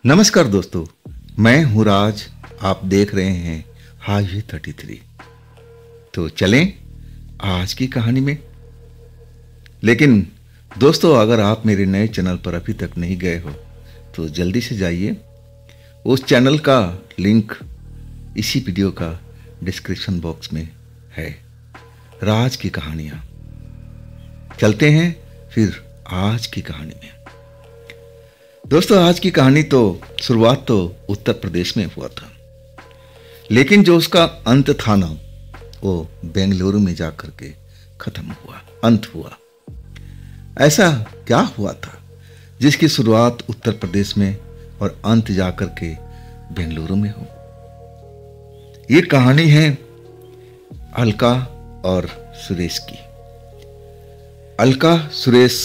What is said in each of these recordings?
नमस्कार दोस्तों, मैं हूं राज। आप देख रहे हैं हाईवे 33। तो चलें आज की कहानी में। लेकिन दोस्तों, अगर आप मेरे नए चैनल पर अभी तक नहीं गए हो तो जल्दी से जाइए। उस चैनल का लिंक इसी वीडियो का डिस्क्रिप्शन बॉक्स में है। राज की कहानियां। चलते हैं फिर आज की कहानी में। दोस्तों, आज की कहानी तो शुरुआत तो उत्तर प्रदेश में हुआ था, लेकिन जो उसका अंत था ना, वो बेंगलुरु में जाकर के खत्म हुआ, अंत हुआ। ऐसा क्या हुआ था जिसकी शुरुआत उत्तर प्रदेश में और अंत जाकर के बेंगलुरु में हो? ये कहानी है अलका और सुरेश की। अलका सुरेश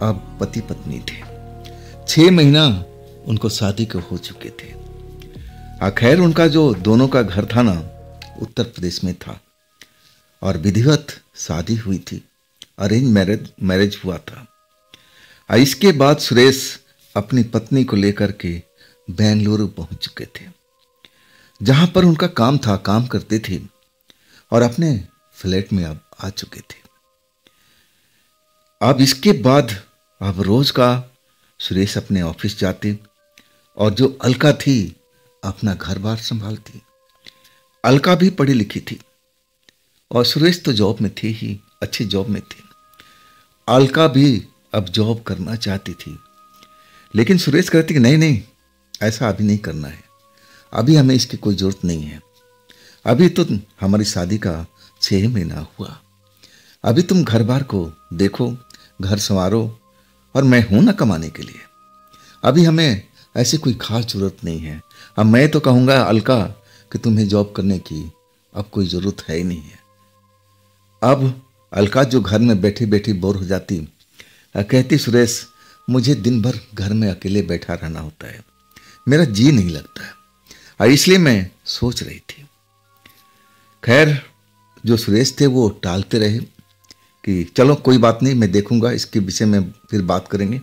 अब पति पत्नी थे। 6 महीना उनको शादी को हो चुके थे। खैर, उनका जो दोनों का घर था ना, उत्तर प्रदेश में था और विधिवत शादी हुई थी। अरेंज मैरिज हुआ था। इसके बाद सुरेश अपनी पत्नी को लेकर के बेंगलुरु पहुंच चुके थे, जहां पर उनका काम था, काम करते थे और अपने फ्लैट में अब आ चुके थे। अब इसके बाद अब रोज का सुरेश अपने ऑफिस जाते और जो अलका थी अपना घर बार संभालती। अलका भी पढ़ी लिखी थी और सुरेश तो जॉब में थे ही, अच्छी जॉब में थे। अलका भी अब जॉब करना चाहती थी, लेकिन सुरेश कहती कि नहीं नहीं, ऐसा अभी नहीं करना है, अभी हमें इसकी कोई जरूरत नहीं है। अभी तो हमारी शादी का 6 महीना हुआ। अभी तुम घर बार को देखो, घर संवारो, और मैं हूं ना कमाने के लिए। अभी हमें ऐसी कोई खास जरूरत नहीं है। अब मैं तो कहूंगा अलका कि तुम्हें जॉब करने की अब कोई जरूरत है ही नहीं है। अब अलका जो घर में बैठी बैठी बोर हो जाती, कहती सुरेश, मुझे दिन भर घर में अकेले बैठा रहना होता है, मेरा जी नहीं लगता है, इसलिए मैं सोच रही थी। खैर, जो सुरेश थे वो टालते रहे कि चलो कोई बात नहीं, मैं देखूंगा, इसके विषय में फिर बात करेंगे।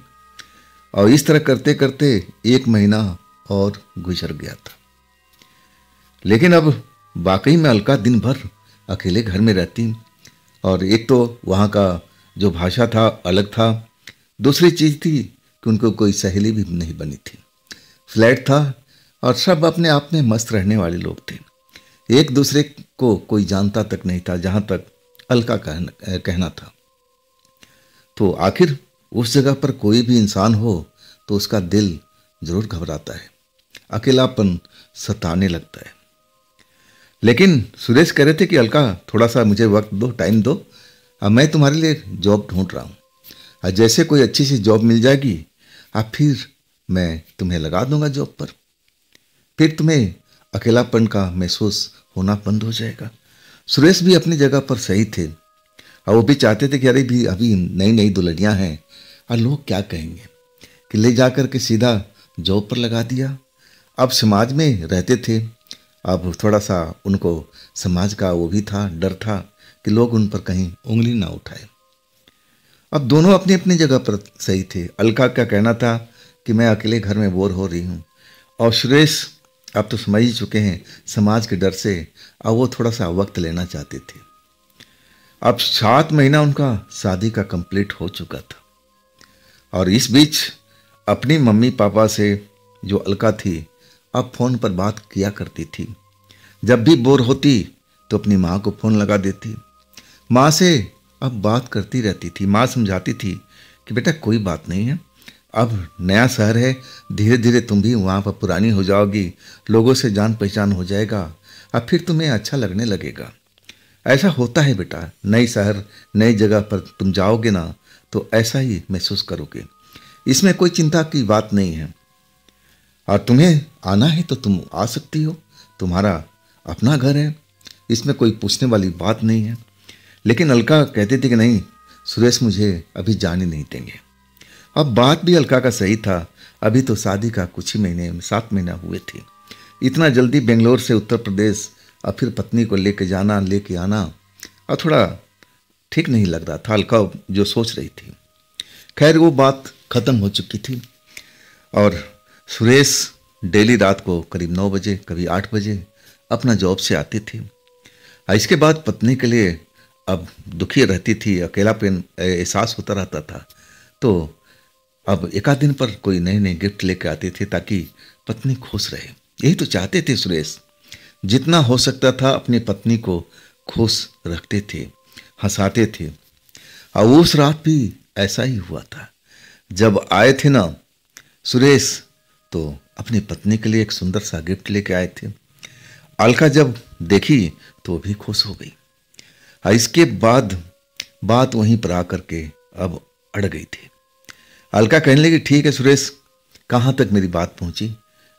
और इस तरह करते करते 1 महीना और गुजर गया था। लेकिन अब वाकई में अलका दिन भर अकेले घर में रहती और एक तो वहाँ का जो भाषा था अलग था, दूसरी चीज़ थी कि उनको कोई सहेली भी नहीं बनी थी। फ्लैट था और सब अपने आप में मस्त रहने वाले लोग थे। एक दूसरे को कोई जानता तक नहीं था, जहाँ तक अलका कहना था। तो आखिर उस जगह पर कोई भी इंसान हो तो उसका दिल जरूर घबराता है, अकेलापन सताने लगता है। लेकिन सुरेश कह रहे थे कि अलका, थोड़ा सा मुझे वक्त दो, टाइम दो, अब मैं तुम्हारे लिए जॉब ढूंढ रहा हूँ, और जैसे कोई अच्छी सी जॉब मिल जाएगी अब फिर मैं तुम्हें लगा दूंगा जॉब पर। फिर तुम्हें अकेलापन का महसूस होना बंद हो जाएगा। सुरेश भी अपनी जगह पर सही थे और वो भी चाहते थे कि अरे भी अभी नई नई दुल्हनियां हैं और लोग क्या कहेंगे, कि ले जाकर के सीधा जॉब पर लगा दिया। अब समाज में रहते थे, अब थोड़ा सा उनको समाज का वो भी था, डर था कि लोग उन पर कहीं उंगली ना उठाए। अब दोनों अपनी अपनी जगह पर सही थे। अलका का कहना था कि मैं अकेले घर में बोर हो रही हूँ, और सुरेश अब तो समझ ही चुके हैं समाज के डर से, अब वो थोड़ा सा वक्त लेना चाहते थे। अब 7 महीना उनका शादी का कंप्लीट हो चुका था और इस बीच अपनी मम्मी पापा से जो अलका थी अब फोन पर बात किया करती थी। जब भी बोर होती तो अपनी माँ को फोन लगा देती। माँ से अब बात करती रहती थी। माँ समझाती थी कि बेटा कोई बात नहीं है, अब नया शहर है, धीरे धीरे तुम भी वहाँ पर पुरानी हो जाओगी, लोगों से जान पहचान हो जाएगा, अब फिर तुम्हें अच्छा लगने लगेगा। ऐसा होता है बेटा, नई शहर नई जगह पर तुम जाओगे ना तो ऐसा ही महसूस करोगे, इसमें कोई चिंता की बात नहीं है, और तुम्हें आना है तो तुम आ सकती हो, तुम्हारा अपना घर है, इसमें कोई पूछने वाली बात नहीं है। लेकिन अलका कहती थी कि नहीं सुरेश, मुझे अभी जाने नहीं देंगे। अब बात भी अलका का सही था, अभी तो शादी का कुछ ही महीने 7 महीना हुए थे। इतना जल्दी बेंगलोर से उत्तर प्रदेश और फिर पत्नी को लेके आना और थोड़ा ठीक नहीं लग रहा था अलका जो सोच रही थी। खैर, वो बात खत्म हो चुकी थी और सुरेश डेली रात को करीब 9 बजे, कभी 8 बजे अपना जॉब से आते थे। इसके बाद पत्नी के लिए अब दुखी रहती थी, अकेलापन एहसास होता रहता था। तो अब एक आध दिन पर कोई नए नए गिफ्ट लेके आते थे ताकि पत्नी खुश रहे। यही तो चाहते थे सुरेश। जितना हो सकता था अपनी पत्नी को खुश रखते थे, हंसाते थे। और उस रात भी ऐसा ही हुआ था। जब आए थे ना सुरेश, तो अपनी पत्नी के लिए एक सुंदर सा गिफ्ट लेके आए थे। अलका जब देखी तो वो भी खुश हो गई। इसके बाद बात वहीं पर आकर के अब अड़ गई थी। अलका कहने लगी, ठीक है सुरेश, कहाँ तक मेरी बात पहुंची?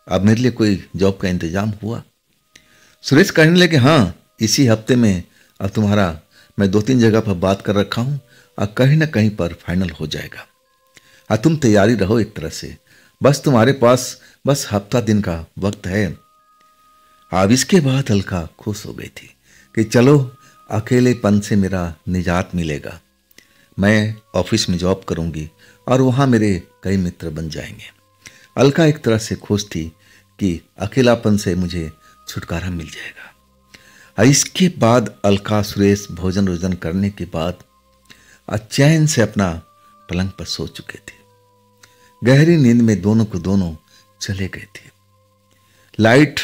अब मेरे लिए कोई जॉब का इंतजाम हुआ? सुरेश कहने लगे, हाँ, इसी हफ्ते में अब तुम्हारा मैं 2-3 जगह पर बात कर रखा हूँ और कहीं ना कहीं पर फाइनल हो जाएगा। तुम तैयारी रहो एक तरह से, बस तुम्हारे पास बस हफ्ता दिन का वक्त है। अब इसके बाद अलका खुश हो गई थी कि चलो अकेलेपन से मेरा निजात मिलेगा। मैं ऑफिस में जॉब करूंगी और वहाँ मेरे कई मित्र बन जाएंगे। अलका एक तरह से खुश थी कि अकेलापन से मुझे छुटकारा मिल जाएगा। इसके बाद अलका सुरेश भोजन वोजन करने के बाद चैन से अपना पलंग पर सो चुके थे। गहरी नींद में दोनों को दोनों चले गए थे। लाइट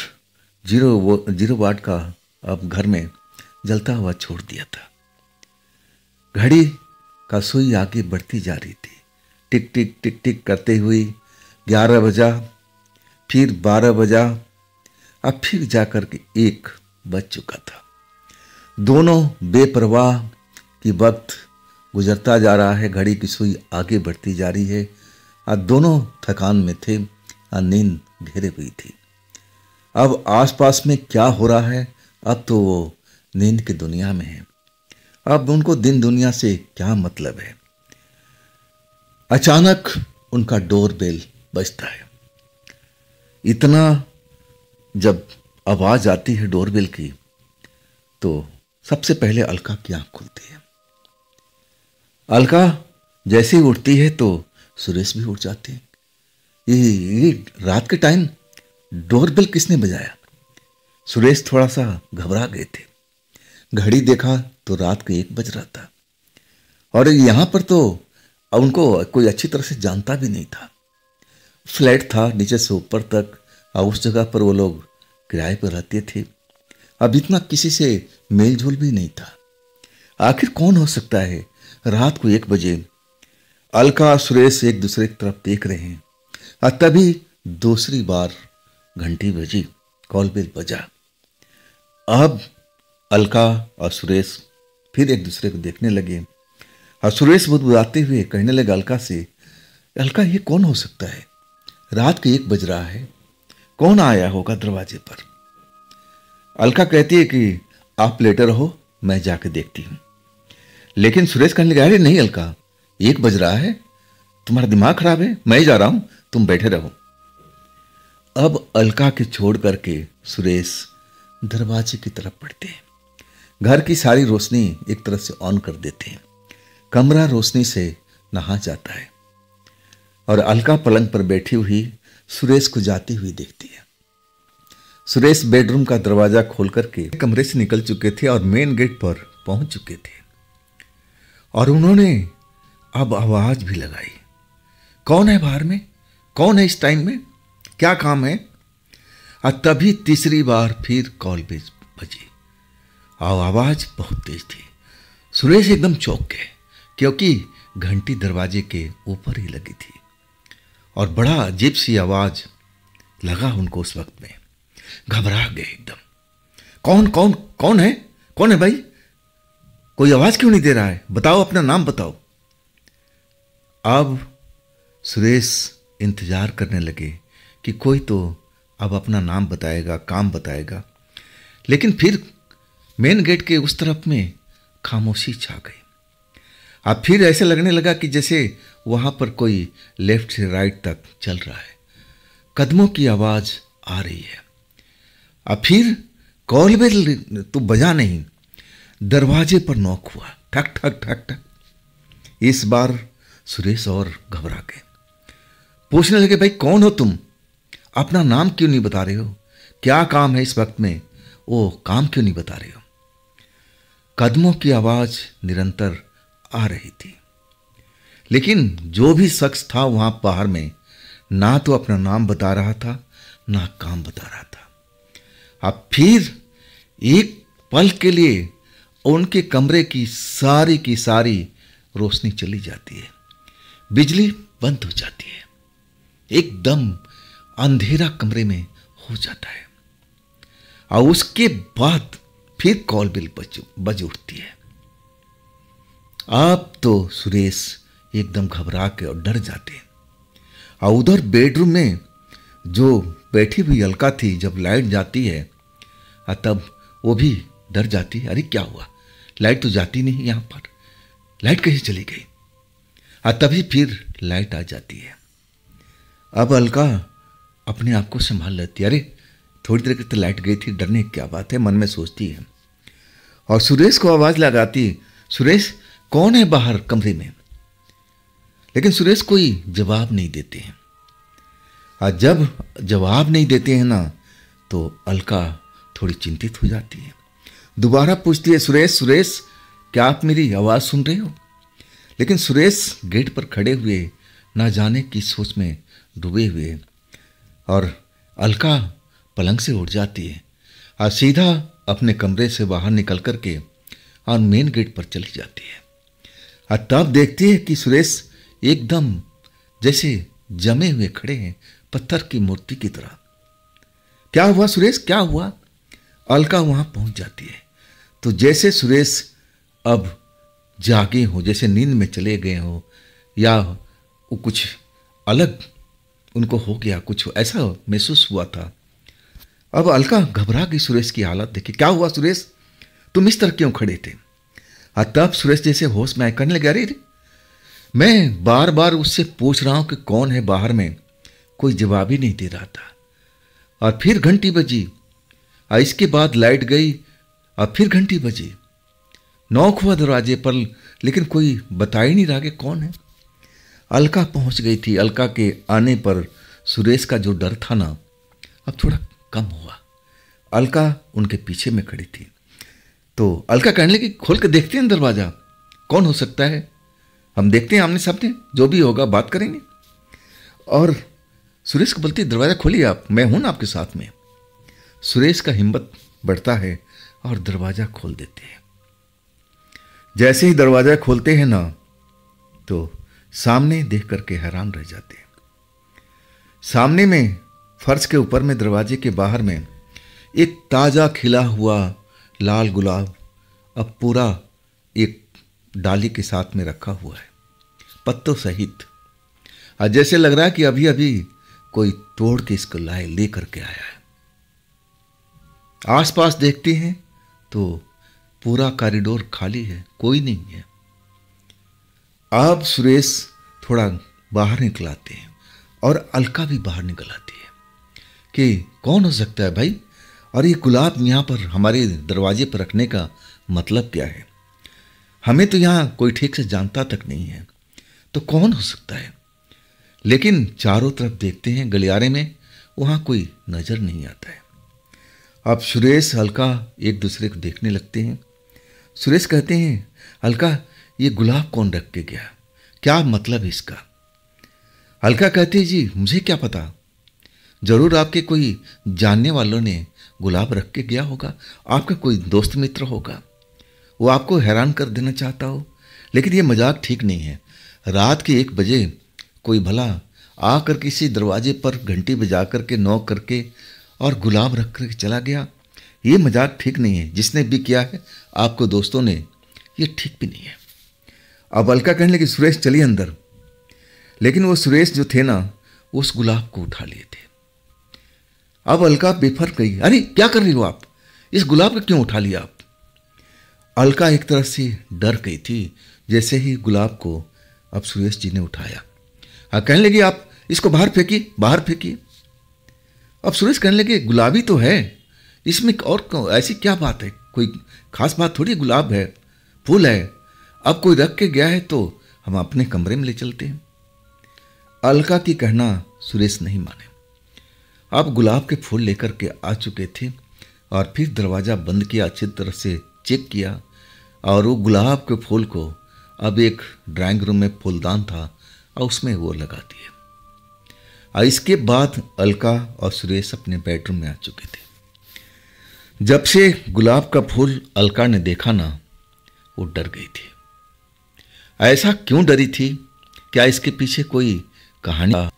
0 वाट का अब घर में जलता हुआ छोड़ दिया था। घड़ी का सुई आगे बढ़ती जा रही थी। टिक टिक टिक टिक करते हुए 11 बजा, फिर 12 बजा, अब फिर जाकर के 1 बज चुका था। दोनों बेपरवाह कि वक्त गुजरता जा रहा है, घड़ी की सुई आगे बढ़ती जा रही है और दोनों थकान में थे और नींद घेरे हुई थी। अब आसपास में क्या हो रहा है, अब तो वो नींद की दुनिया में है। अब उनको दिन दुनिया से क्या मतलब है। अचानक उनका डोर बेल बजता है। इतना जब आवाज आती है डोर बेल की तो सबसे पहले अलका की आंख खुलती है। अलका जैसे ही उठती है तो सुरेश भी उठ जाते हैं। ये रात के टाइम डोर बेल किसने बजाया? सुरेश थोड़ा सा घबरा गए थे। घड़ी देखा तो रात के 1 बज रहा था और यहां पर तो उनको कोई अच्छी तरह से जानता भी नहीं था। फ्लैट था नीचे से ऊपर तक और उस जगह पर वो लोग किराए पर रहते थे। अब इतना किसी से मेल जोल भी नहीं था। आखिर कौन हो सकता है? रात को 1 बजे अलका और सुरेश एक दूसरे की तरफ देख रहे हैं और तभी दूसरी बार घंटी बजी, कॉल बेल बजा। अब अलका और सुरेश फिर एक दूसरे को देखने लगे और सुरेश बुदबुदाते हुए कहने लगे अलका से, अलका ये कौन हो सकता है? रात के 1 बज रहा है, कौन आया होगा दरवाजे पर? अलका कहती है कि आप लेटे रहो, मैं जाके देखती हूं। लेकिन सुरेश कहने लगा, अरे नहीं अलका, 1 बज रहा है, तुम्हारा दिमाग खराब है, मैं ही जा रहा हूं, तुम बैठे रहो। अब अलका के छोड़ करके सुरेश दरवाजे की तरफ बढ़ते हैं। घर की सारी रोशनी एक तरह से ऑन कर देते हैं। कमरा रोशनी से नहा जाता है और अलका पलंग पर बैठी हुई सुरेश को जाती हुई देखती है। सुरेश बेडरूम का दरवाजा खोल करके कमरे से निकल चुके थे और मेन गेट पर पहुंच चुके थे और उन्होंने अब आवाज भी लगाई, कौन है बाहर में? कौन है इस टाइम में? क्या काम है? और तभी तीसरी बार फिर कॉल बजी और आवाज बहुत तेज थी। सुरेश एकदम चौंक गए क्योंकि घंटी दरवाजे के ऊपर ही लगी थी और बड़ा अजीब सी आवाज लगा उनको उस वक्त में। घबरा गए एकदम। कौन कौन कौन है? कौन है भाई? कोई आवाज क्यों नहीं दे रहा है? बताओ, अपना नाम बताओ। अब सुरेश इंतजार करने लगे कि कोई तो अब अपना नाम बताएगा, काम बताएगा। लेकिन फिर मेन गेट के उस तरफ में खामोशी छा गई। अब फिर ऐसे लगने लगा कि जैसे वहां पर कोई लेफ्ट से राइट तक चल रहा है। कदमों की आवाज आ रही है। अब फिर कॉल बेल तो बजा नहीं, दरवाजे पर नॉक हुआ, ठक ठक ठक ठक। इस बार सुरेश और घबरा गए। पूछने लगे, भाई कौन हो तुम? अपना नाम क्यों नहीं बता रहे हो? क्या काम है इस वक्त में? वो काम क्यों नहीं बता रहे हो? कदमों की आवाज निरंतर आ रही थी, लेकिन जो भी शख्स था वहां बाहर में, ना तो अपना नाम बता रहा था, ना काम बता रहा था। अब फिर एक पल के लिए उनके कमरे की सारी रोशनी चली जाती है, बिजली बंद हो जाती है, एकदम अंधेरा कमरे में हो जाता है। और उसके बाद फिर कॉल बिल बज उठती है। अब तो सुरेश एकदम घबरा के और डर जाते हैं। और उधर बेडरूम में जो बैठी हुई अलका थी, जब लाइट जाती है तब वो भी डर जाती है। अरे क्या हुआ, लाइट तो जाती नहीं यहां पर, लाइट कहीं चली गई। तभी फिर लाइट आ जाती है। अब अलका अपने आप को संभाल लेती है। अरे थोड़ी देर तक लाइट गई थी, डरने की क्या बात है, मन में सोचती है। और सुरेश को आवाज लगाती, सुरेश कौन है बाहर कमरे में? लेकिन सुरेश कोई जवाब नहीं देते हैं। और जब जवाब नहीं देते हैं ना, तो अलका थोड़ी चिंतित हो जाती है। दोबारा पूछती है, सुरेश क्या आप मेरी आवाज सुन रहे हो? लेकिन सुरेश गेट पर खड़े हुए ना जाने की सोच में डूबे हुए, और अलका पलंग से उठ जाती है और सीधा अपने कमरे से बाहर निकल करके और मेन गेट पर चली जाती है। और तब देखती है कि सुरेश एकदम जैसे जमे हुए खड़े हैं, पत्थर की मूर्ति की तरह। क्या हुआ सुरेश, क्या हुआ? अलका वहां पहुंच जाती है तो जैसे सुरेश अब जागे हो, जैसे नींद में चले गए हो, या वो कुछ अलग उनको हो गया, कुछ ऐसा महसूस हुआ था। अब अलका घबरा गई सुरेश की हालत देखी। क्या हुआ सुरेश, तुम इस तरह क्यों खड़े थे? तब सुरेश जैसे होश में आए, करने लगे, अरे मैं बार बार उससे पूछ रहा हूं कि कौन है बाहर में, कोई जवाब ही नहीं दे रहा था। और फिर घंटी बजी, और इसके बाद लाइट गई, और फिर घंटी बजी, नॉक हुआ दरवाजे पर, लेकिन कोई बता ही नहीं रहा कि कौन है। अलका पहुंच गई थी। अलका के आने पर सुरेश का जो डर था ना, अब थोड़ा कम हुआ। अलका उनके पीछे में खड़ी थी तो अलका कहने लगी, खोल के देखते हैं दरवाजा, कौन हो सकता है, हम देखते हैं आमने सामने, जो भी होगा बात करेंगे। और सुरेश को बोलती, दरवाजा खोलिए आप, मैं हूं ना आपके साथ में। सुरेश का हिम्मत बढ़ता है और दरवाजा खोल देते हैं। जैसे ही दरवाजा खोलते हैं ना, तो सामने देख करके हैरान रह जाते हैं। सामने में फर्श के ऊपर में, दरवाजे के बाहर में एक ताजा खिला हुआ लाल गुलाब अब पूरा एक डाली के साथ में रखा हुआ है, पत्तों सहित। और जैसे लग रहा है कि अभी अभी कोई तोड़ के इसको ले करके आया है। आसपास देखते हैं तो पूरा कॉरिडोर खाली है, कोई नहीं है। अब सुरेश थोड़ा बाहर निकल आते हैं और अलका भी बाहर निकल आती है कि कौन हो सकता है भाई, और ये गुलाब यहाँ पर हमारे दरवाजे पर रखने का मतलब क्या है? हमें तो यहाँ कोई ठीक से जानता तक नहीं है, तो कौन हो सकता है? लेकिन चारों तरफ देखते हैं गलियारे में, वहाँ कोई नजर नहीं आता है। अब सुरेश अलका एक दूसरे को देखने लगते हैं। सुरेश कहते हैं, अलका ये गुलाब कौन रख के गया, क्या मतलब है इसका? अलका कहती है, जी मुझे क्या पता, जरूर आपके कोई जानने वालों ने गुलाब रख के गया होगा, आपका कोई दोस्त मित्र होगा, वो आपको हैरान कर देना चाहता हो। लेकिन ये मजाक ठीक नहीं है। रात के 1 बजे कोई भला आकर किसी दरवाजे पर घंटी बजा करके नॉक करके और गुलाब रख करके चला गया, ये मजाक ठीक नहीं है। जिसने भी किया है आपको दोस्तों ने, ये ठीक भी नहीं है। अब अलका कहने लगी, सुरेश चलिए अंदर। लेकिन वो सुरेश जो थे ना, उस गुलाब को उठा लिए थे। अब अलका बेफर गई, अरे क्या कर रही हो आप, इस गुलाब को क्यों उठा लिया आप? अलका एक तरह से डर गई थी। जैसे ही गुलाब को अब सुरेश जी ने उठाया, कहने लगी, आप इसको बाहर फेंकिए, बाहर फेंकिए। अब सुरेश कहने लगे, गुलाबी तो है, इसमें और ऐसी क्या बात है, कोई खास बात थोड़ी, गुलाब है, फूल है, अब कोई रख के गया है तो हम अपने कमरे में ले चलते हैं। अलका की कहना सुरेश नहीं माने आप गुलाब के फूल लेकर के आ चुके थे और फिर दरवाज़ा बंद किया, अच्छी तरह से चेक किया और वो गुलाब के फूल को अब एक ड्राइंग रूम में फूलदान था और उसमें वो लगा दिए। और इसके बाद अलका और सुरेश अपने बेडरूम में आ चुके थे। जब से गुलाब का फूल अलका ने देखा ना, वो डर गई थी। ऐसा क्यों डरी थी? क्या इसके पीछे कोई कहानी?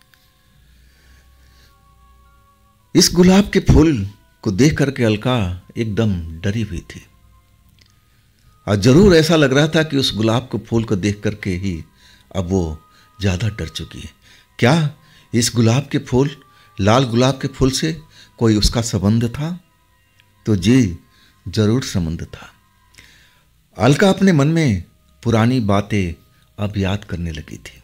इस गुलाब के फूल को देख करके अलका एकदम डरी हुई थी और जरूर ऐसा लग रहा था कि उस गुलाब के फूल को देख करके ही अब वो ज़्यादा डर चुकी है। क्या इस गुलाब के फूल, लाल गुलाब के फूल से कोई उसका संबंध था? तो जी, जरूर संबंध था। अलका अपने मन में पुरानी बातें अब याद करने लगी थी।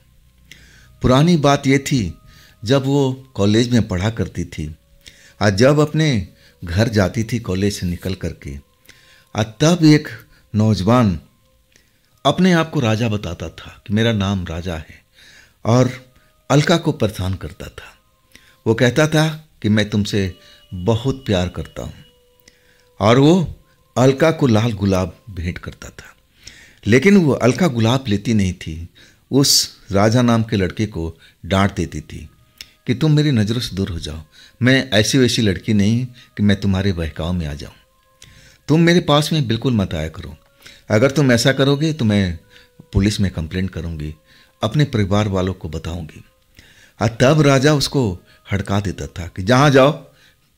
पुरानी बात ये थी, जब वो कॉलेज में पढ़ा करती थी और जब अपने घर जाती थी कॉलेज से निकल करके, तब एक नौजवान अपने आप को राजा बताता था कि मेरा नाम राजा है और अलका को परेशान करता था। वो कहता था कि मैं तुमसे बहुत प्यार करता हूँ और वो अलका को लाल गुलाब भेंट करता था। लेकिन वो अलका गुलाब लेती नहीं थी। उस राजा नाम के लड़के को डांट देती थी कि तुम मेरी नज़रों से दूर हो जाओ, मैं ऐसी वैसी लड़की नहीं कि मैं तुम्हारे बहकाव में आ जाऊं। तुम मेरे पास में बिल्कुल मत आया करो। अगर तुम ऐसा करोगे तो मैं पुलिस में कंप्लेंट करूंगी, अपने परिवार वालों को बताऊंगी। और तब राजा उसको हड़का देता था कि जहाँ जाओ,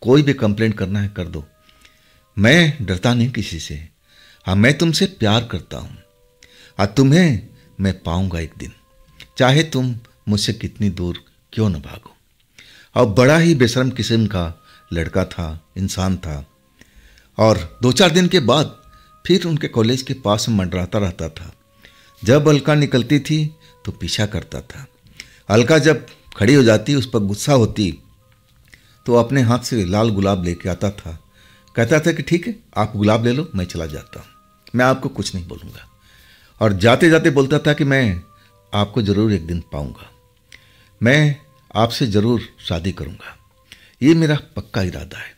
कोई भी कंप्लेंट करना है कर दो, मैं डरता नहीं किसी से। हाँ, मैं तुमसे प्यार करता हूँ और तुम्हें मैं पाऊंगा एक दिन, चाहे तुम मुझसे कितनी दूर क्यों न भागो। और बड़ा ही बेशर्म किस्म का लड़का था, इंसान था। और 2-4 दिन के बाद फिर उनके कॉलेज के पास में मंडराता रहता था। जब अलका निकलती थी तो पीछा करता था। अलका जब खड़ी हो जाती, उस पर गुस्सा होती, तो अपने हाथ से लाल गुलाब लेके आता था। कहता था कि ठीक है, आप गुलाब ले लो, मैं चला जाता हूँ, मैं आपको कुछ नहीं बोलूँगा। और जाते जाते बोलता था कि मैं आपको ज़रूर एक दिन पाऊँगा, मैं आपसे ज़रूर शादी करूँगा, ये मेरा पक्का इरादा है।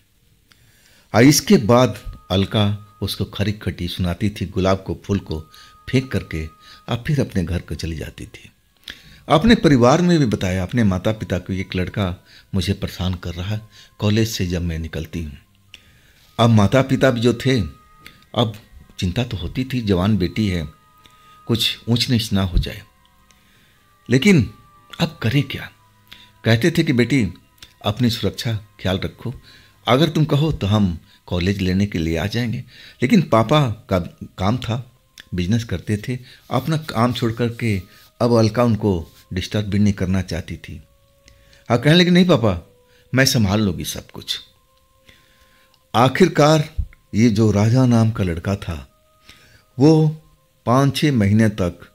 और इसके बाद अलका उसको खरी खटी सुनाती थी, गुलाब को फूल को फेंक करके अब फिर अपने घर को चली जाती थी। अपने परिवार में भी बताया, अपने माता पिता को, एक लड़का मुझे परेशान कर रहा है कॉलेज से जब मैं निकलती हूँ। अब माता पिता भी जो थे, अब चिंता तो होती थी, जवान बेटी है, कुछ ऊंच नीच ना हो जाए। लेकिन अब करें क्या? कहते थे कि बेटी अपनी सुरक्षा ख्याल रखो, अगर तुम कहो तो हम कॉलेज लेने के लिए आ जाएंगे। लेकिन पापा का काम था, बिजनेस करते थे, अपना काम छोड़ करके अब अलका उनको डिस्टर्ब भी नहीं करना चाहती थी। हाँ, कहने लगी नहीं पापा, मैं संभाल लूँगी सब कुछ। आखिरकार ये जो राजा नाम का लड़का था, वो 5-6 महीने तक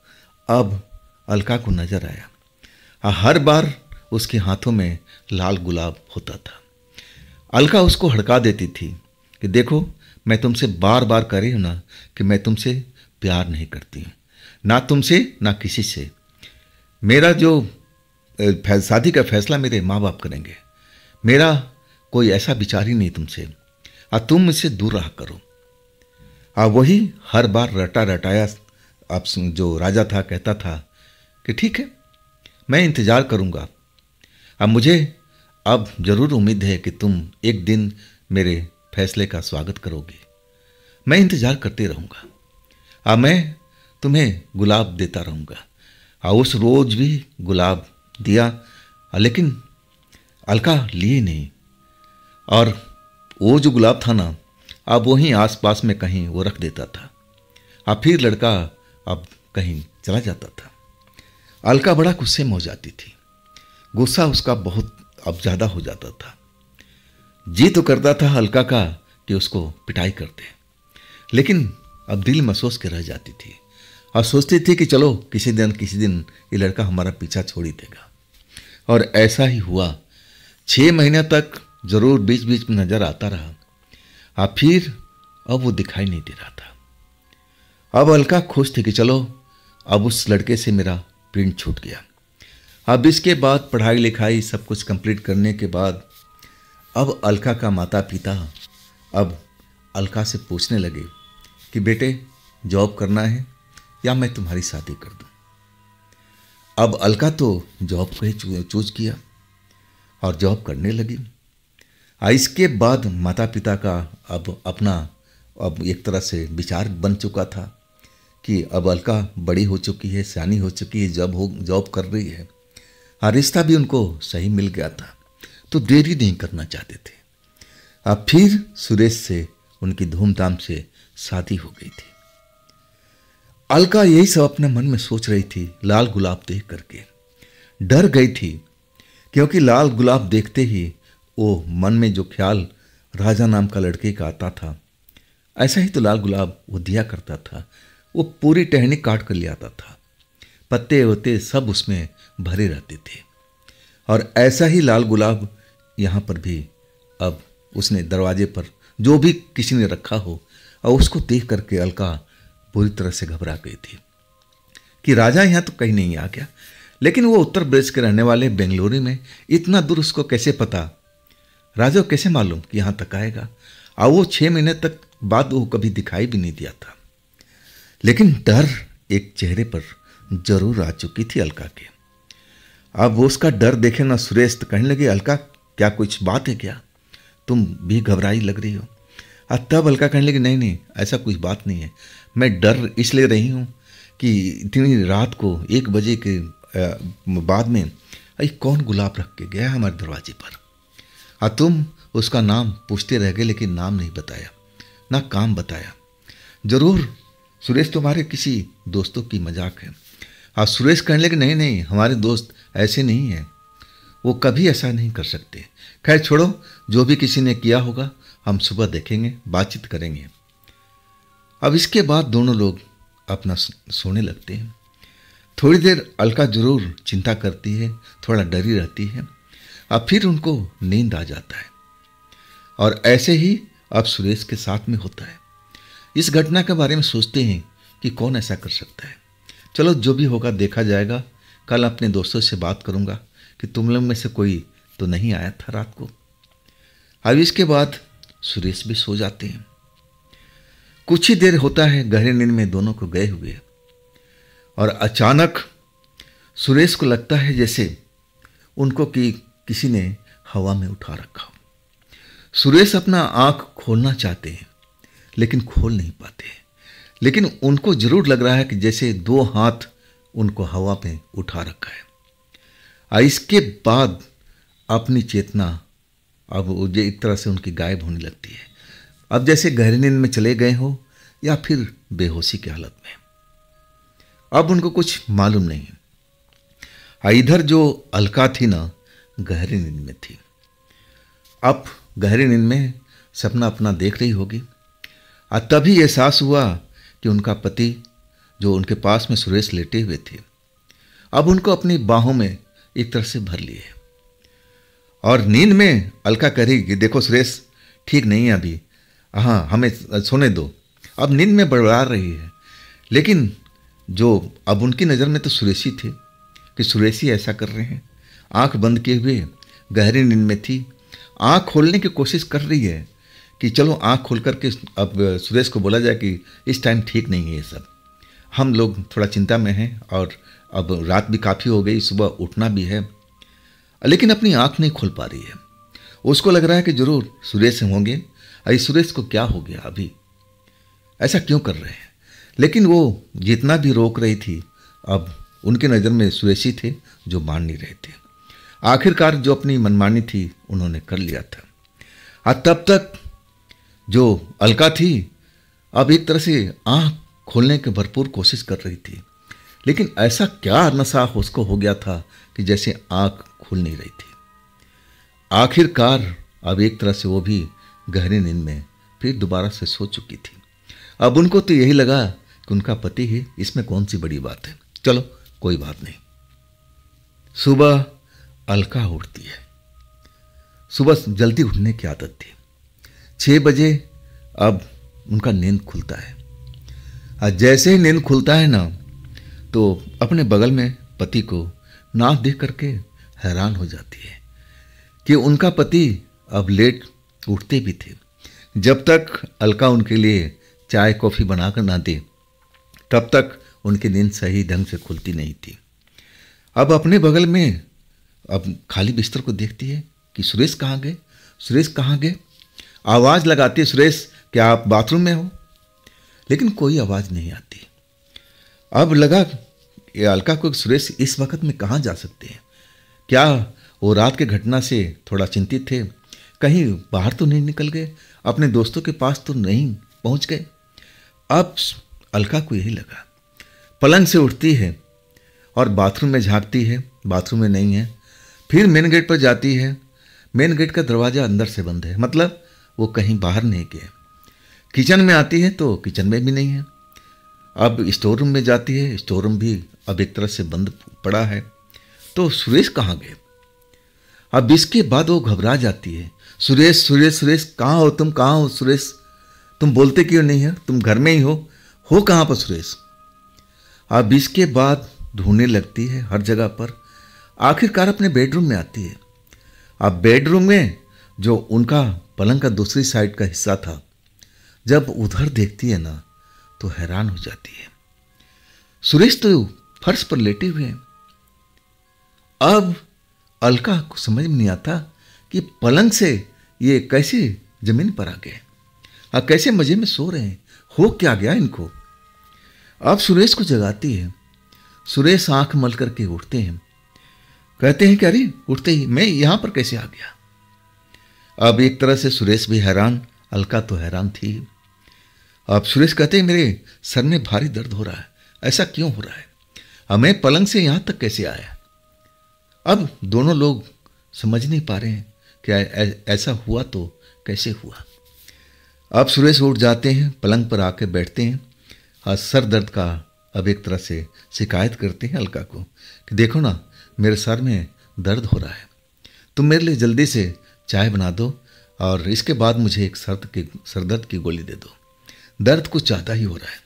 अब अलका को नजर आया। हर बार उसके हाथों में लाल गुलाब होता था। अलका उसको हड़का देती थी कि देखो, मैं तुमसे बार बार कह रही हूँ ना कि मैं तुमसे प्यार नहीं करती हूँ, ना तुमसे ना किसी से। मेरा जो शादी का फैसला मेरे माँ बाप करेंगे, मेरा कोई ऐसा विचार ही नहीं तुमसे, और तुम मुझसे दूर रहा करो। वही हर बार रटा रटाया अब जो राजा था कहता था कि ठीक है, मैं इंतज़ार करूँगा। अब मुझे अब ज़रूर उम्मीद है कि तुम एक दिन मेरे फैसले का स्वागत करोगे, मैं इंतज़ार करते रहूँगा। अब मैं तुम्हें गुलाब देता रहूँगा। उस रोज़ भी गुलाब दिया, लेकिन अलका लिए नहीं। और वो जो गुलाब था ना, अब वहीं आसपास में कहीं वो रख देता था। अब फिर लड़का अब कहीं चला जाता था। अलका बड़ा गुस्से में हो जाती थी, गुस्सा उसका बहुत अब ज़्यादा हो जाता था। जी तो करता था अलका का कि उसको पिटाई करते, लेकिन अब दिल में सोच के रह जाती थी और सोचती थी कि चलो किसी दिन ये लड़का हमारा पीछा छोड़ ही देगा। और ऐसा ही हुआ। 6 महीने तक जरूर बीच बीच में नजर आता रहा, फिर अब वो दिखाई नहीं दे रहा था। अब अलका खुश थी कि चलो अब उस लड़के से मेरा पिंड छूट गया। अब इसके बाद पढ़ाई लिखाई सब कुछ कंप्लीट करने के बाद अब अलका का माता पिता अब अलका से पूछने लगे कि बेटे जॉब करना है या मैं तुम्हारी शादी कर दूं। अब अलका तो जॉब को ही चूज किया और जॉब करने लगी। इसके बाद माता पिता का अब एक तरह से विचार बन चुका था कि अब अलका बड़ी हो चुकी है, सियानी हो चुकी है, जॉब कर रही है। रिश्ता भी उनको सही मिल गया था, तो देरी नहीं करना चाहते थे। अब फिर सुरेश से उनकी धूमधाम से शादी हो गई थी। अलका यही सब अपने मन में सोच रही थी। लाल गुलाब देख करके डर गई थी, क्योंकि लाल गुलाब देखते ही वो मन में जो ख्याल राजा नाम का लड़के का आता था, ऐसा ही तो लाल गुलाब वो दिया करता था। वो पूरी टहनी काट कर ले आता था, पत्ते वत्ते सब उसमें भरे रहते थे। और ऐसा ही लाल गुलाब यहाँ पर भी अब उसने दरवाजे पर जो भी किसी ने रखा हो, और उसको देख करके अलका पूरी तरह से घबरा गई थी कि राजा यहाँ तो कहीं नहीं आ गया। लेकिन वो उत्तर प्रदेश के रहने वाले बेंगलुरु में, इतना दूर उसको कैसे पता, राजा को कैसे मालूम कि यहाँ तक आएगा। और वो 6 महीने तक बाद वो कभी दिखाई भी नहीं दिया था। लेकिन डर एक चेहरे पर जरूर आ चुकी थी अलका के। अब वो उसका डर देखे ना सुरेश तो कहने लगे, अलका क्या कुछ बात है क्या, तुम भी घबराई लग रही हो। तब अलका कहने लगी, नहीं नहीं ऐसा कुछ बात नहीं है, मैं डर इसलिए रही हूँ कि इतनी रात को 1 बजे के बाद में कौन गुलाब रख के गया हमारे दरवाजे पर। तुम उसका नाम पूछते रह गए, लेकिन नाम नहीं बताया, ना काम बताया। जरूर सुरेश तुम्हारे किसी दोस्तों की मजाक है। सुरेश कहने लगे, नहीं नहीं हमारे दोस्त ऐसे नहीं हैं, वो कभी ऐसा नहीं कर सकते। खैर छोड़ो, जो भी किसी ने किया होगा हम सुबह देखेंगे, बातचीत करेंगे। अब इसके बाद दोनों लोग अपना सोने लगते हैं। थोड़ी देर अलका जरूर चिंता करती है, थोड़ा डरी रहती है। अब फिर उनको नींद आ जाता है। और ऐसे ही अब सुरेश के साथ में होता है। इस घटना के बारे में सोचते हैं कि कौन ऐसा कर सकता है। चलो जो भी होगा देखा जाएगा। कल अपने दोस्तों से बात करूंगा कि तुम लोग में से कोई तो नहीं आया था रात को। अब इसके बाद सुरेश भी सो जाते हैं। कुछ ही देर होता है गहरे नींद में दोनों को गए हुए, और अचानक सुरेश को लगता है जैसे उनको कि किसी ने हवा में उठा रखा हो। सुरेश अपना आंख खोलना चाहते हैं लेकिन खोल नहीं पाते। लेकिन उनको जरूर लग रहा है कि जैसे 2 हाथ उनको हवा में उठा रखा है। इसके बाद अपनी चेतना अब एक तरह से उनकी गायब होने लगती है। अब जैसे गहरी नींद में चले गए हो या फिर बेहोशी की हालत में। अब उनको कुछ मालूम नहीं है। इधर जो अलका थी ना, गहरी नींद में थी। अब गहरी नींद में सपना अपना देख रही होगी। तभी एहसास हुआ कि उनका पति जो उनके पास में सुरेश लेटे हुए थे, अब उनको अपनी बाहों में एक तरह से भर लिए। और नींद में अलका कह रही कि देखो सुरेश ठीक नहीं है अभी, हाँ हमें सोने दो। अब नींद में बड़बड़ा रही है। लेकिन जो अब उनकी नज़र में तो सुरेश ही थे कि सुरेश ही ऐसा कर रहे हैं। आंख बंद किए हुए गहरी नींद में थी। आंख खोलने की कोशिश कर रही है कि चलो आंख खोल करके अब सुरेश को बोला जाए कि इस टाइम ठीक नहीं है ये सब, हम लोग थोड़ा चिंता में हैं और अब रात भी काफ़ी हो गई, सुबह उठना भी है। लेकिन अपनी आंख नहीं खोल पा रही है। उसको लग रहा है कि जरूर सुरेश होंगे। अरे सुरेश को क्या हो गया, अभी ऐसा क्यों कर रहे हैं। लेकिन वो जितना भी रोक रही थी, अब उनके नज़र में सुरेश ही थे जो मान नहीं रहे थे। आखिरकार जो अपनी मनमानी थी उन्होंने कर लिया था। तब तक जो अलका थी अब एक तरह से आँख खोलने की भरपूर कोशिश कर रही थी। लेकिन ऐसा क्या नशा उसको हो गया था कि जैसे आँख खुल नहीं रही थी। आखिरकार अब एक तरह से वो भी गहरी नींद में फिर दोबारा से सो चुकी थी। अब उनको तो यही लगा कि उनका पति है, इसमें कौन सी बड़ी बात है, चलो कोई बात नहीं। सुबह अलका उठती है। सुबह जल्दी उठने की आदत थी। 6 बजे अब उनका नींद खुलता है। जैसे ही नींद खुलता है ना, तो अपने बगल में पति को नाक देख करके हैरान हो जाती है कि उनका पति अब लेट उठते भी थे। जब तक अलका उनके लिए चाय कॉफ़ी बनाकर ना दे तब तक उनकी नींद सही ढंग से खुलती नहीं थी। अब अपने बगल में अब खाली बिस्तर को देखती है कि सुरेश कहाँ गए, सुरेश कहाँ गए। आवाज़ लगाती है, सुरेश क्या आप बाथरूम में हो? लेकिन कोई आवाज़ नहीं आती। अब लगा ये अलका को सुरेश इस वक्त में कहाँ जा सकते हैं। क्या वो रात के घटना से थोड़ा चिंतित थे, कहीं बाहर तो नहीं निकल गए, अपने दोस्तों के पास तो नहीं पहुंच गए। अब अलका को यही लगा। पलंग से उठती है और बाथरूम में झांकती है, बाथरूम में नहीं है। फिर मेन गेट पर जाती है, मेन गेट का दरवाज़ा अंदर से बंद है, मतलब वो कहीं बाहर नहीं गए। किचन में आती है तो किचन में भी नहीं है। अब स्टोर रूम में जाती है, स्टोर रूम भी अब एक तरह से बंद पड़ा है। तो सुरेश कहाँ गए? अब इसके बाद वो घबरा जाती है। सुरेश सुरेश सुरेश कहाँ हो तुम, कहाँ हो सुरेश? तुम बोलते क्यों नहीं है? तुम घर में ही हो कहाँ पर सुरेश? अब इसके बाद ढूंढने लगती है हर जगह पर। आखिरकार अपने बेडरूम में आती है। अब बेडरूम में जो उनका पलंग का दूसरी साइड का हिस्सा था, जब उधर देखती है ना तो हैरान हो जाती है। सुरेश तो फर्श पर लेटे हुए हैं। अब अलका को समझ में नहीं आता कि पलंग से ये कैसे जमीन पर आ गए और कैसे मजे में सो रहे हैं, हो क्या गया इनको। अब सुरेश को जगाती है। सुरेश आंख मल करके उठते हैं, कहते हैं कि अरे उठते ही मैं यहां पर कैसे आ गया। अब एक तरह से सुरेश भी हैरान, अलका तो हैरान थी। अब सुरेश कहते हैं मेरे सर में भारी दर्द हो रहा है, ऐसा क्यों हो रहा है, अब मैं पलंग से यहां तक कैसे आया। अब दोनों लोग समझ नहीं पा रहे हैं कि ऐसा हुआ तो कैसे हुआ। अब सुरेश उठ जाते हैं, पलंग पर आके बैठते हैं और सर दर्द का अब एक तरह से शिकायत करते हैं अलका को कि देखो ना मेरे सर में दर्द हो रहा है, तुम मेरे लिए जल्दी से चाय बना दो और इसके बाद मुझे एक सर दर्द की गोली दे दो, दर्द कुछ ज़्यादा ही हो रहा है।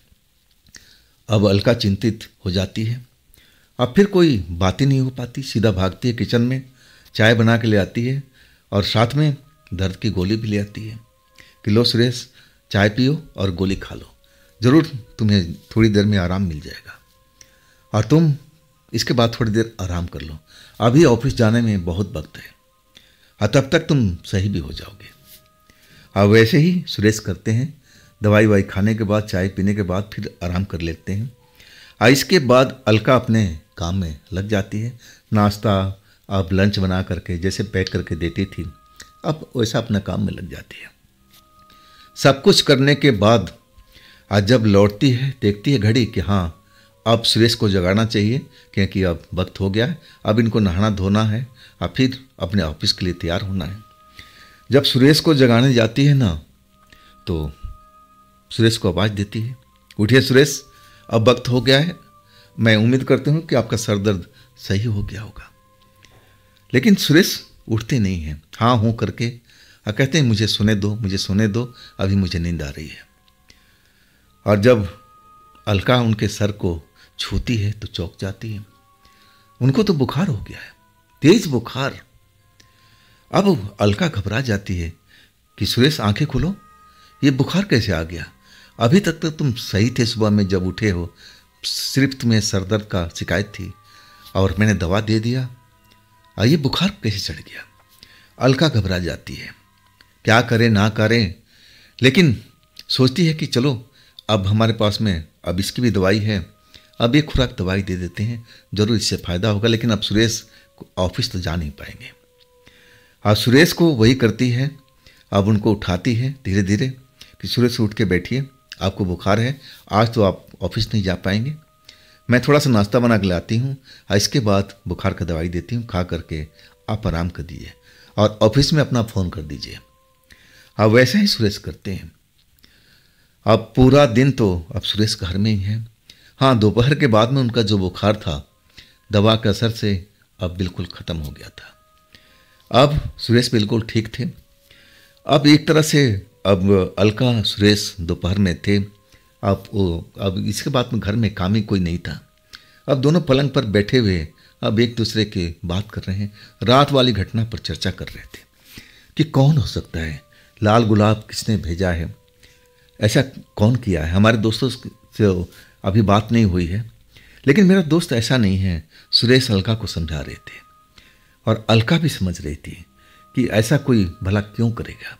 अब अलका चिंतित हो जाती है। अब फिर कोई बात ही नहीं हो पाती, सीधा भागती है किचन में, चाय बना के ले आती है और साथ में दर्द की गोली भी ले आती है कि लो सुरेश चाय पियो और गोली खा लो, ज़रूर तुम्हें थोड़ी देर में आराम मिल जाएगा और तुम इसके बाद थोड़ी देर आराम कर लो, अभी ऑफिस जाने में बहुत वक्त है और तब तक तुम सही भी हो जाओगे। अब वैसे ही सुरेश करते हैं, दवाई वाई खाने के बाद चाय पीने के बाद फिर आराम कर लेते हैं और इसके बाद अलका अपने काम में लग जाती है। नाश्ता अब लंच बना करके जैसे पैक करके देती थी, अब वैसा अपना काम में लग जाती है। सब कुछ करने के बाद आज जब लौटती है देखती है घड़ी कि हाँ अब सुरेश को जगाना चाहिए क्योंकि अब वक्त हो गया है, अब इनको नहाना धोना है और फिर अपने ऑफिस के लिए तैयार होना है। जब सुरेश को जगाने जाती है ना तो सुरेश को आवाज़ देती है, उठिए सुरेश अब वक्त हो गया है, मैं उम्मीद करती हूँ कि आपका सर दर्द सही हो गया होगा। लेकिन सुरेश उठते नहीं हैं, हाँ हूँ करके और कहते हैं मुझे सोने दो अभी मुझे नींद आ रही है। और जब अलका उनके सर को छूती है तो चौंक जाती है, उनको तो बुखार हो गया है, तेज बुखार। अब अलका घबरा जाती है कि सुरेश आंखें खोलो, ये बुखार कैसे आ गया, अभी तक तो तुम सही थे, सुबह में जब उठे हो सिर्फ तुम्हें सर दर्द का शिकायत थी और मैंने दवा दे दिया, ये बुखार कैसे चढ़ गया। अलका घबरा जाती है, क्या करें ना करें, लेकिन सोचती है कि चलो अब हमारे पास में अब इसकी भी दवाई है, अब एक खुराक दवाई दे देते हैं, जरूर इससे फ़ायदा होगा। लेकिन अब सुरेश ऑफिस तो जा नहीं पाएंगे। अब सुरेश को वही करती है, अब उनको उठाती है धीरे धीरे कि सुरेश उठ के बैठिए, आपको बुखार है, आज तो आप ऑफिस नहीं जा पाएंगे, मैं थोड़ा सा नाश्ता बना के लाती हूँ और इसके बाद बुखार का दवाई देती हूँ, खा करके आप आराम कर दीजिए और ऑफिस में अपना फ़ोन कर दीजिए। अब वैसे ही सुरेश करते हैं। अब पूरा दिन तो अब सुरेश घर में ही है। हाँ, दोपहर के बाद में उनका जो बुखार था दवा के असर से अब बिल्कुल ख़त्म हो गया था। अब सुरेश बिल्कुल ठीक थे। अब एक तरह से अब अलका सुरेश दोपहर में थे। अब इसके बाद में घर में काम ही कोई नहीं था। अब दोनों पलंग पर बैठे हुए अब एक दूसरे की बात कर रहे हैं, रात वाली घटना पर चर्चा कर रहे थे कि कौन हो सकता है, लाल गुलाब किसने भेजा है, ऐसा कौन किया है। हमारे दोस्तों से अभी बात नहीं हुई है, लेकिन मेरा दोस्त ऐसा नहीं है। सुरेश अलका को समझा रहे थे और अलका भी समझ रही थी कि ऐसा कोई भला क्यों करेगा।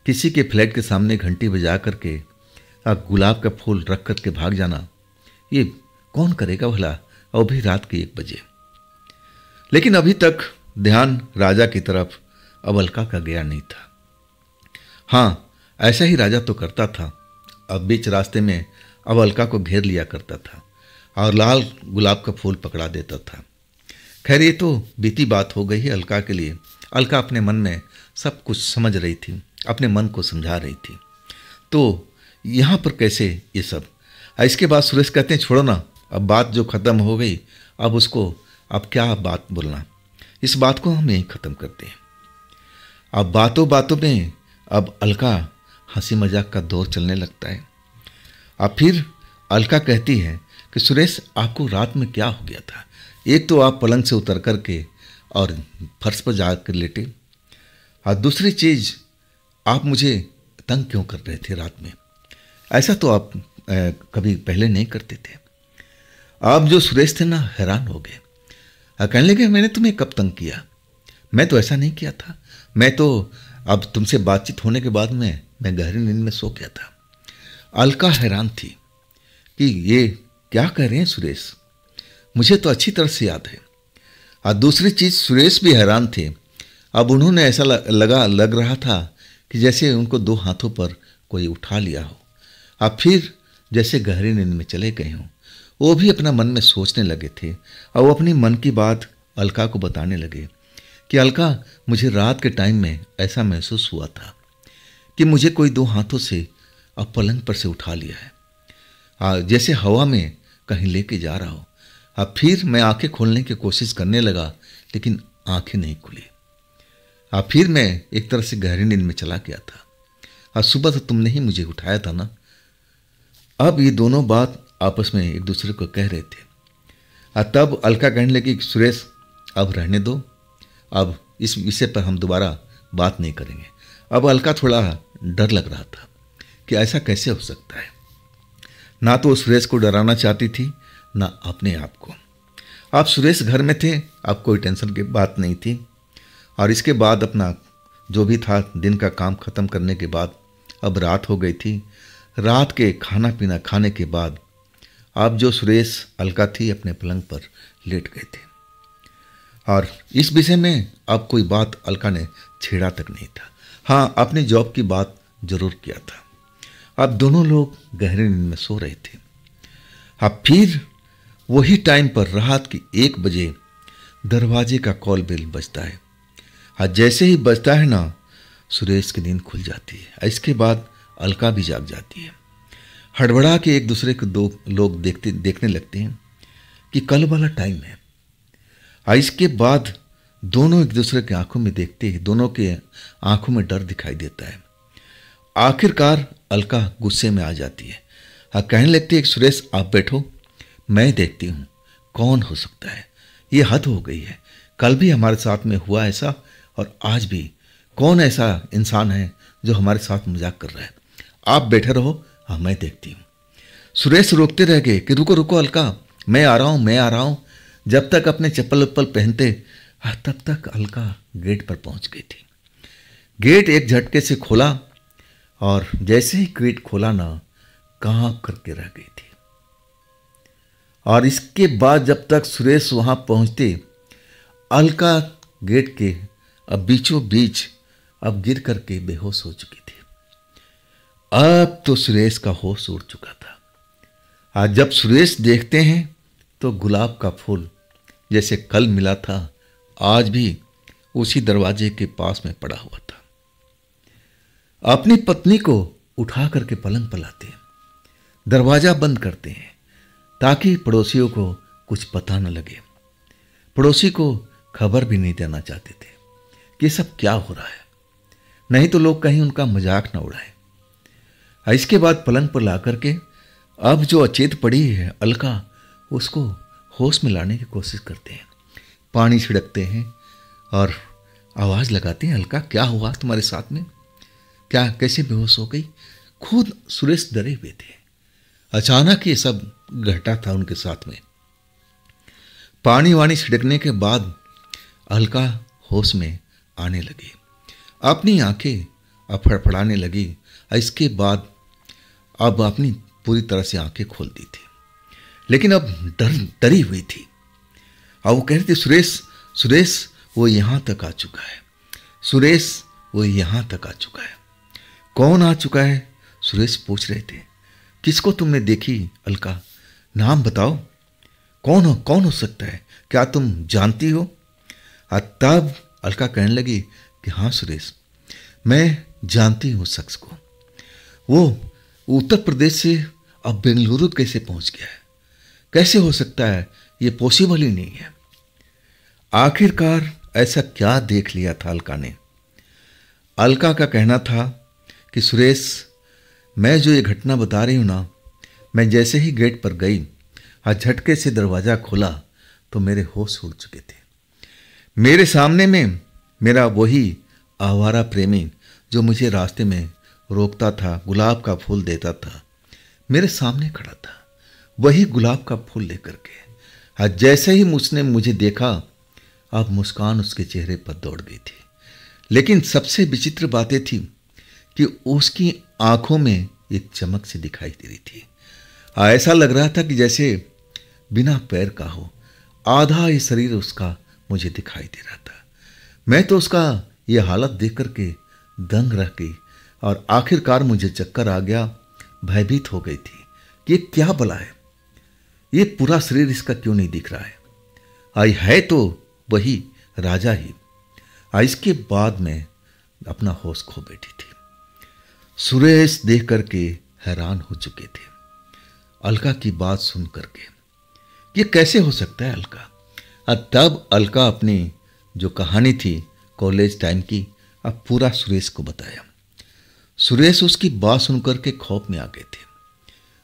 किसी के फ्लैट के सामने घंटी बजा करके गुलाब का फूल रख करके भाग जाना, ये कौन करेगा भला, और भी रात के 1 बजे। लेकिन अभी तक ध्यान राजा की तरफ अब अलका का गया नहीं था। हाँ, ऐसा ही राजा तो करता था। अब बीच रास्ते में अब अलका को घेर लिया करता था और लाल गुलाब का फूल पकड़ा देता था। खैर, ये तो बीती बात हो गई है अलका के लिए। अलका अपने मन में सब कुछ समझ रही थी, अपने मन को समझा रही थी। तो यहाँ पर कैसे ये सब। इसके बाद सुरेश कहते हैं छोड़ो ना, अब बात जो ख़त्म हो गई, अब उसको अब क्या बात बोलना, इस बात को हम यहीं ख़त्म करते हैं। अब बातों बातों में अब अलका हंसी मजाक का दौर चलने लगता है। अब फिर अलका कहती है कि सुरेश, आपको रात में क्या हो गया था। एक तो आप पलंग से उतर कर के और फर्श पर जा कर लेटे, और दूसरी चीज़ आप मुझे तंग क्यों कर रहे थे रात में। ऐसा तो आप कभी पहले नहीं करते थे। आप जो सुरेश थे ना, हैरान हो गए। कहने लगे मैंने तुम्हें कब तंग किया, मैं तो ऐसा नहीं किया था। मैं तो अब तुमसे बातचीत होने के बाद में मैं गहरी नींद में सो गया था। अलका हैरान थी कि ये क्या कह रहे हैं सुरेश, मुझे तो अच्छी तरह से याद है। और दूसरी चीज़, सुरेश भी हैरान थे। अब उन्होंने ऐसा लग रहा था कि जैसे उनको 2 हाथों पर कोई उठा लिया हो। अब फिर जैसे गहरी नींद में चले गए हों। वो भी अपना मन में सोचने लगे थे और वो अपनी मन की बात अलका को बताने लगे कि अलका, मुझे रात के टाइम में ऐसा महसूस हुआ था कि मुझे कोई 2 हाथों से अब पलंग पर से उठा लिया है, जैसे हवा में कहीं लेके जा रहा हो। अब फिर मैं आंखें खोलने की कोशिश करने लगा, लेकिन आंखें नहीं खुली। अब फिर मैं एक तरह से गहरी नींद में चला गया था। और सुबह तो तुमने ही मुझे उठाया था ना। अब ये दोनों बात आपस में एक दूसरे को कह रहे थे। तब अलका कहने लगी कि सुरेश, अब रहने दो, अब इस विषय पर हम दोबारा बात नहीं करेंगे। अब अलका थोड़ा डर लग रहा था कि ऐसा कैसे हो सकता है। ना तो सुरेश को डराना चाहती थी, ना अपने आप को। अब सुरेश घर में थे, अब कोई टेंशन की बात नहीं थी। और इसके बाद अपना जो भी था दिन का काम ख़त्म करने के बाद अब रात हो गई थी। रात के खाना पीना खाने के बाद अब जो सुरेश अलका थी अपने पलंग पर लेट गए थे। और इस विषय में अब कोई बात अलका ने छेड़ा तक नहीं था। हाँ, अपनी जॉब की बात जरूर किया था। अब दोनों लोग गहरी नींद में सो रहे थे। अब फिर वही टाइम पर रात की 1 बजे दरवाजे का कॉल बेल बजता है। और जैसे ही बजता है ना, सुरेश की नींद खुल जाती है। इसके बाद अलका भी जाग जाती है। हड़बड़ा के एक दूसरे को 2 लोग देखने लगते हैं कि कल वाला टाइम है। और इसके बाद दोनों एक दूसरे की आंखों में देखते हैं, दोनों के आंखों में डर दिखाई देता है। आखिरकार अलका गुस्से में आ जाती है और कहने लगती है कि सुरेश, आप बैठो, मैं देखती हूँ कौन हो सकता है। ये हद हो गई है। कल भी हमारे साथ में हुआ ऐसा, और आज भी कौन ऐसा इंसान है जो हमारे साथ मजाक कर रहा है। आप बैठे रहो, हाँ मैं देखती हूँ। सुरेश रोकते रह गए कि रुको रुको अलका, मैं आ रहा हूँ। जब तक अपने चप्पल उप्पल पहनते, तब तक अलका गेट पर पहुंच गई थी। गेट एक झटके से खोला और जैसे ही गेट खोला ना, कांप करके रह गई थी। और इसके बाद जब तक सुरेश वहां पहुंचते, अलका गेट के अब बीचों बीच अब गिर करके बेहोश हो चुकी थी। अब तो सुरेश का होश उड़ चुका था। आज जब सुरेश देखते हैं तो गुलाब का फूल जैसे कल मिला था, आज भी उसी दरवाजे के पास में पड़ा हुआ था। अपनी पत्नी को उठा करके पलंग पर लाते हैं, दरवाजा बंद करते हैं ताकि पड़ोसियों को कुछ पता न लगे। पड़ोसी को खबर भी नहीं देना चाहते थे कि सब क्या हो रहा है, नहीं तो लोग कहीं उनका मजाक न उड़ाए। इसके बाद पलंग पर ला करके अब जो अचेत पड़ी है अलका, उसको होश में लाने की कोशिश करते हैं। पानी छिड़कते हैं और आवाज लगाते हैं, अलका क्या हुआ तुम्हारे साथ में, क्या कैसे बेहोश हो गई। खुद सुरेश डरे हुए थे। अचानक ये सब घटा था उनके साथ में। पानी वानी छिड़कने के बाद अलका होश में आने लगी, अपनी आंखें अब फड़फड़ाने लगी। इसके बाद अब अपनी पूरी तरह से आंखें खोल दी थी, लेकिन अब डरी हुई थी। अब वो कह रही थी, सुरेश सुरेश वो यहां तक आ चुका है, सुरेश वो यहां तक आ चुका है। कौन आ चुका है? सुरेश पूछ रहे थे। किसको तुमने देखी अलका, नाम बताओ, कौन हो सकता है, क्या तुम जानती हो? तब अलका कहने लगी कि हाँ सुरेश, मैं जानती हूँ शख्स को। वो उत्तर प्रदेश से अब बेंगलुरु कैसे पहुंच गया है, कैसे हो सकता है, ये पॉसिबल ही नहीं है। आखिरकार ऐसा क्या देख लिया था अलका ने? अलका का कहना था कि सुरेश, मैं जो ये घटना बता रही हूं ना, मैं जैसे ही गेट पर गई और झटके से दरवाज़ा खोला तो मेरे होश उड़ चुके थे। मेरे सामने में मेरा वही आवारा प्रेमी जो मुझे रास्ते में रोकता था, गुलाब का फूल देता था, मेरे सामने खड़ा था, वही गुलाब का फूल लेकर के। और जैसे ही उसने मुझे देखा, अब मुस्कान उसके चेहरे पर दौड़ गई थी। लेकिन सबसे विचित्र बातें थी कि उसकी आंखों में एक चमक सी दिखाई दे रही थी। ऐसा लग रहा था कि जैसे बिना पैर का हो, आधा ही शरीर उसका मुझे दिखाई दे रहा था। मैं तो उसका ये हालत देख करके दंग रह गई और आखिरकार मुझे चक्कर आ गया, भयभीत हो गई थी कि ये क्या भला है, ये पूरा शरीर इसका क्यों नहीं दिख रहा है। आई है तो वही राजा ही। इसके बाद मैं अपना होश खो बैठी थी। सुरेश देख करके हैरान हो चुके थे अलका की बात सुन करके, ये कैसे हो सकता है अलका। तब अलका अपनी जो कहानी थी कॉलेज टाइम की, अब पूरा सुरेश को बताया। सुरेश उसकी बात सुनकर के खौफ में आ गए थे।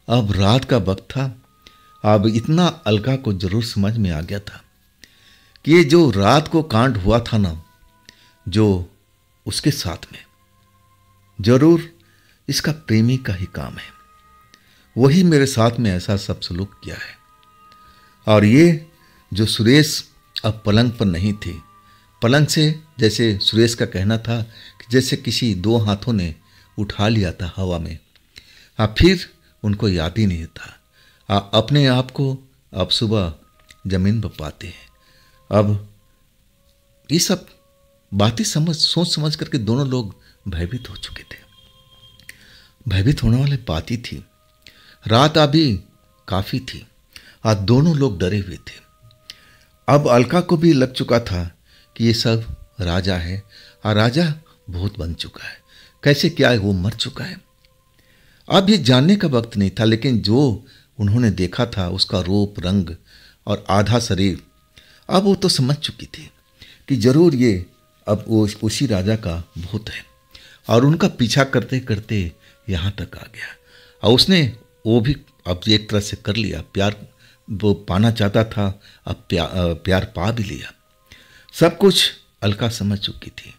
अब रात का वक्त था। अब इतना अलका को जरूर समझ में आ गया था कि ये जो रात को कांड हुआ था ना, जो उसके साथ में, जरूर इसका प्रेमी का ही काम है, वही मेरे साथ में ऐसा सब सलूक किया है। और ये जो सुरेश अब पलंग पर नहीं थे, पलंग से जैसे सुरेश का कहना था कि जैसे किसी दो हाथों ने उठा लिया था हवा में, फिर उनको याद ही नहीं था। अपने आप को अब सुबह जमीन पर पाते हैं। अब ये सब बातें सोच समझ करके दोनों लोग भयभीत हो चुके थे। भयभीत होने वाली बात ही थी। रात अभी काफी थी और दोनों लोग डरे हुए थे। अब अलका को भी लग चुका था कि ये सब राजा है और राजा भूत बन चुका है, कैसे क्या है, वो मर चुका है। अब ये जानने का वक्त नहीं था, लेकिन जो उन्होंने देखा था उसका रूप रंग और आधा शरीर, अब वो तो समझ चुकी थी कि जरूर ये अब वो उसी राजा का भूत है और उनका पीछा करते करते यहाँ तक आ गया। और उसने वो भी अब एक तरह से कर लिया, प्यार वो पाना चाहता था, अब प्यार पा भी लिया। सब कुछ अलका समझ चुकी थी,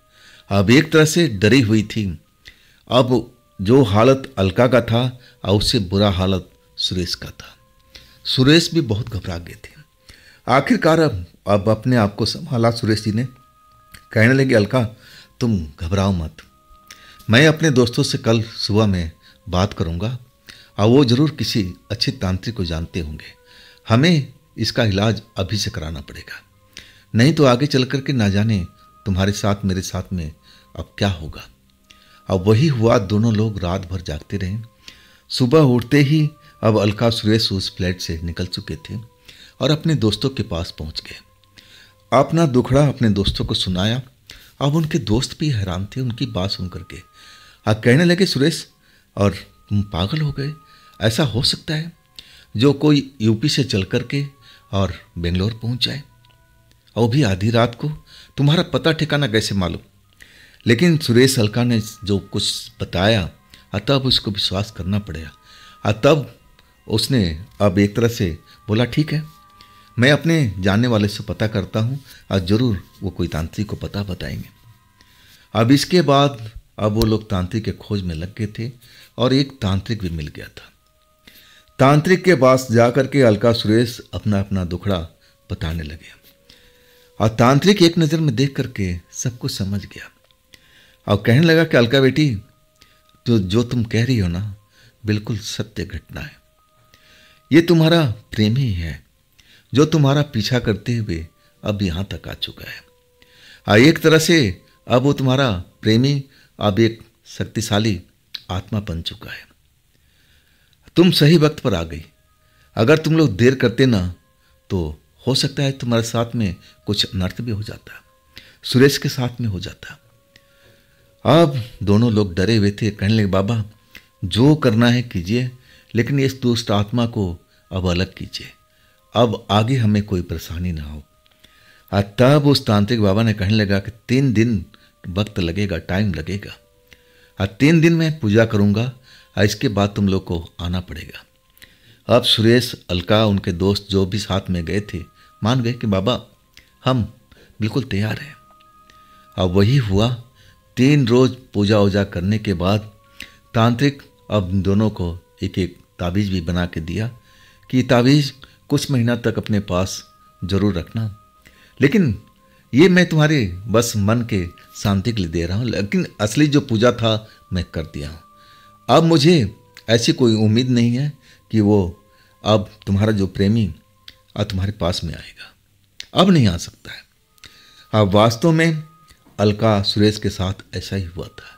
अब एक तरह से डरी हुई थी। अब जो हालत अलका का था और उससे बुरा हालत सुरेश का था। सुरेश भी बहुत घबरा गए थे। आखिरकार अब अपने आप को संभाला सुरेश जी ने, कहने लगे अलका तुम घबराओ मत, मैं अपने दोस्तों से कल सुबह में बात करूंगा और वो जरूर किसी अच्छे तांत्रिक को जानते होंगे। हमें इसका इलाज अभी से कराना पड़ेगा, नहीं तो आगे चल कर के ना जाने तुम्हारे साथ मेरे साथ में अब क्या होगा। अब वही हुआ, दोनों लोग रात भर जागते रहे। सुबह उठते ही अब अलका सुरेश उस फ्लैट से निकल चुके थे और अपने दोस्तों के पास पहुंच गए। अपना दुखड़ा अपने दोस्तों को सुनाया। अब उनके दोस्त भी हैरान थे उनकी बात सुन करके। अब कहने लगे सुरेश और तुम पागल हो गए, ऐसा हो सकता है जो कोई यूपी से चल करके और बेंगलोर पहुंच जाए, और भी आधी रात को, तुम्हारा पता ठिकाना कैसे मालूम। लेकिन सुरेश अलका ने जो कुछ बताया तब उसको विश्वास करना पड़ेगा। तब उसने अब एक तरह से बोला ठीक है, मैं अपने जानने वाले से पता करता हूँ और ज़रूर वो कोई तांत्रिक को पता बताएंगे। अब इसके बाद अब वो लोग तांत्रिक के खोज में लग गए थे और एक तांत्रिक भी मिल गया था। तांत्रिक के पास जाकर के अलका सुरेश अपना अपना दुखड़ा बताने लगे और तांत्रिक एक नज़र में देख करके सब कुछ समझ गया और कहने लगा कि अलका बेटी, तो जो तुम कह रही हो ना, बिल्कुल सत्य घटना है। ये तुम्हारा प्रेमी है जो तुम्हारा पीछा करते हुए अब यहाँ तक आ चुका है। एक तरह से अब वो तुम्हारा प्रेमी अब एक शक्तिशाली आत्मा बन चुका है। तुम सही वक्त पर आ गई। अगर तुम लोग देर करते ना तो हो सकता है तुम्हारे साथ में कुछ अनर्थ भी हो जाता, सुरेश के साथ में हो जाता। अब दोनों लोग डरे हुए थे, कहने लगे बाबा जो करना है कीजिए, लेकिन इस दुष्ट आत्मा को अब अलग कीजिए, अब आगे हमें कोई परेशानी ना हो। तब उस तांत्रिक बाबा ने कहने लगा कि 3 दिन वक्त लगेगा, टाइम लगेगा, 3 दिन में पूजा करूँगा, इसके बाद तुम लोग को आना पड़ेगा। अब सुरेश, अलका, उनके दोस्त जो भी साथ में गए थे मान गए कि बाबा हम बिल्कुल तैयार हैं। अब वही हुआ। 3 रोज पूजा वूजा करने के बाद तांत्रिक अब दोनों को एक एक ताबीज़ भी बना के दिया कि ताबीज़ कुछ महीना तक अपने पास जरूर रखना, लेकिन ये मैं तुम्हारे बस मन के शांति के लिए दे रहा हूँ, लेकिन असली जो पूजा था मैं कर दिया हूँ। अब मुझे ऐसी कोई उम्मीद नहीं है कि वो अब तुम्हारा जो प्रेमी अब तुम्हारे पास में आएगा, अब नहीं आ सकता है। अब वास्तव में अलका सुरेश के साथ ऐसा ही हुआ था।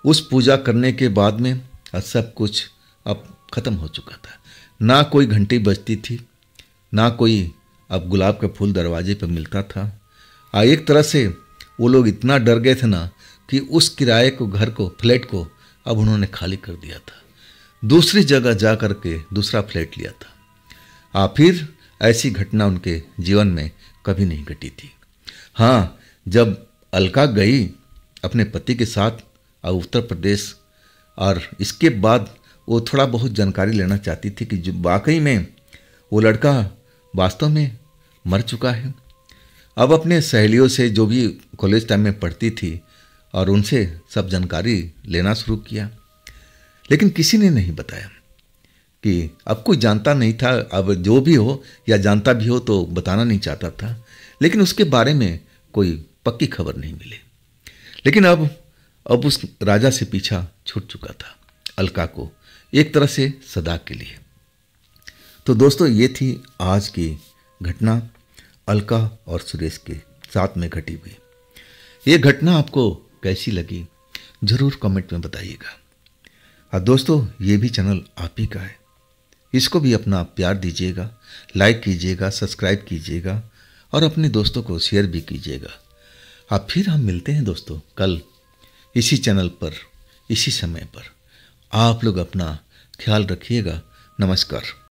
उस पूजा करने के बाद में सब कुछ अब ख़त्म हो चुका था। ना कोई घंटी बजती थी, ना कोई अब गुलाब का फूल दरवाजे पर मिलता था। एक तरह से वो लोग इतना डर गए थे ना कि उस किराए को, घर को, फ्लैट को अब उन्होंने खाली कर दिया था, दूसरी जगह जा कर के दूसरा फ्लैट लिया था। फिर ऐसी घटना उनके जीवन में कभी नहीं घटी थी। हाँ, जब अलका गई अपने पति के साथ उत्तर प्रदेश, और इसके बाद वो थोड़ा बहुत जानकारी लेना चाहती थी कि जो वाकई में वो लड़का वास्तव में मर चुका है। अब अपने सहेलियों से जो भी कॉलेज टाइम में पढ़ती थी और उनसे सब जानकारी लेना शुरू किया, लेकिन किसी ने नहीं बताया कि अब कोई जानता नहीं था। अब जो भी हो या जानता भी हो तो बताना नहीं चाहता था, लेकिन उसके बारे में कोई पक्की खबर नहीं मिली। लेकिन अब उस राजा से पीछा छूट चुका था अलका को, एक तरह से सदा के लिए। तो दोस्तों, ये थी आज की घटना अलका और सुरेश के साथ में घटी हुई। ये घटना आपको कैसी लगी ज़रूर कमेंट में बताइएगा। और दोस्तों, ये भी चैनल आप ही का है, इसको भी अपना प्यार दीजिएगा, लाइक कीजिएगा, सब्सक्राइब कीजिएगा और अपने दोस्तों को शेयर भी कीजिएगा। अब फिर हम मिलते हैं दोस्तों कल इसी चैनल पर, इसी समय पर। आप लोग अपना ख्याल रखिएगा। नमस्कार।